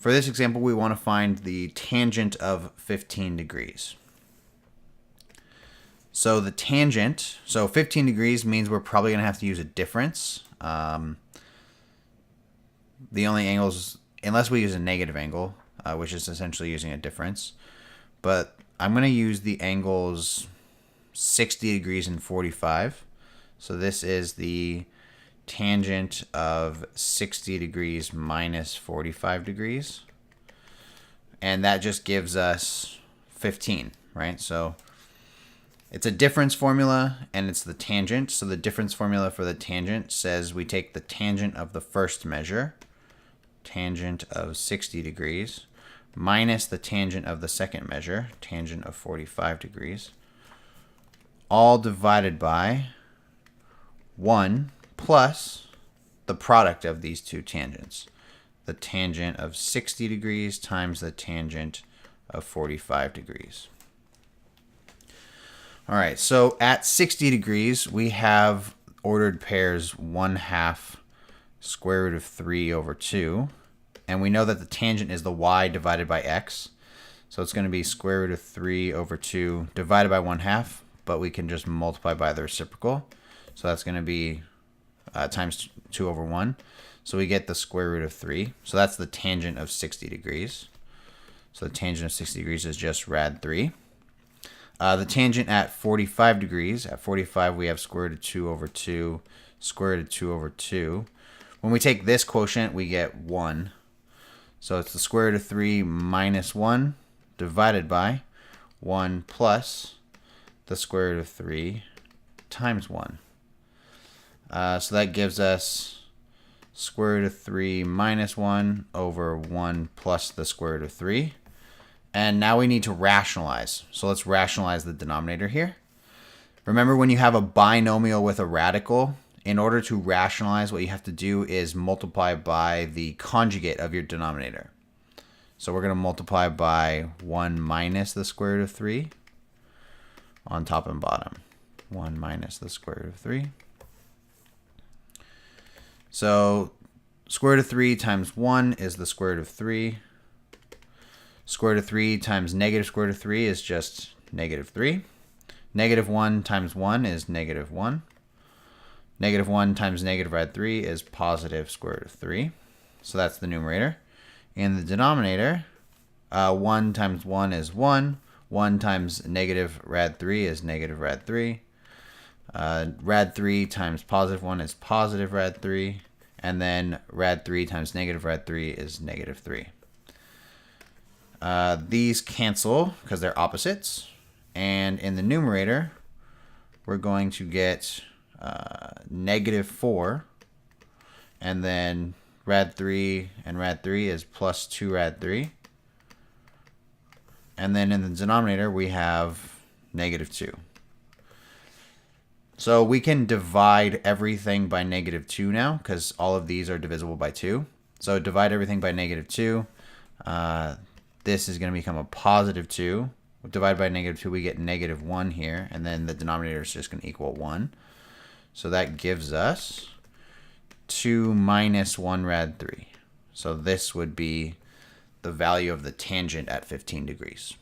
For this example, we want to find the tangent of 15 degrees. So the tangent, so 15 degrees means we're probably going to have to use a difference. The only angles, unless we use a negative angle, which is essentially using a difference. But I'm going to use the angles 60 degrees and 45. So this is the tangent of 60 degrees minus 45 degrees. And that just gives us 15, right? So it's a difference formula and it's the tangent. So the difference formula for the tangent says we take the tangent of the first measure, tangent of 60 degrees, minus the tangent of the second measure, tangent of 45 degrees, all divided by 1 plus the product of these two tangents, the tangent of 60 degrees times the tangent of 45 degrees. All right, so at 60 degrees, we have ordered pairs 1/2 square root of 3 over 2. And we know that the tangent is the y divided by x. So it's going to be square root of 3 over 2 divided by 1/2, but we can just multiply by the reciprocal. So that's going to be times 2 over 1. So we get the square root of 3. So that's the tangent of 60 degrees. So the tangent of 60 degrees is just rad 3. The tangent at 45 degrees, at 45 we have square root of 2 over 2, square root of 2 over 2. When we take this quotient, we get 1. So it's the square root of 3 minus 1 divided by 1 plus the square root of 3 times 1. So that gives us square root of 3 minus 1 over 1 plus the square root of 3. And now we need to rationalize. So let's rationalize the denominator here. Remember, when you have a binomial with a radical, in order to rationalize, what you have to do is multiply by the conjugate of your denominator. So we're going to multiply by 1 minus the square root of 3 on top and bottom. 1 minus the square root of 3. So square root of 3 times 1 is the square root of 3. Square root of 3 times negative square root of 3 is just negative 3. Negative 1 times 1 is negative 1. Negative 1 times negative rad 3 is positive square root of 3. So that's the numerator. In the denominator, 1 times 1 is 1. 1 times negative rad 3 is negative rad 3. Rad 3 times positive 1 is positive rad 3. And then rad 3 times negative rad 3 is negative 3. These cancel because they're opposites. And in the numerator, we're going to get negative 4. And then rad 3 and rad 3 is plus 2 rad 3. And then in the denominator, we have negative 2. So we can divide everything by negative 2 now, because all of these are divisible by 2. So divide everything by negative 2. This is going to become a positive 2. Divided by negative 2, we get negative 1 here. And then the denominator is just going to equal 1. So that gives us 2 minus 1 rad 3. So this would be the value of the tangent at 15 degrees.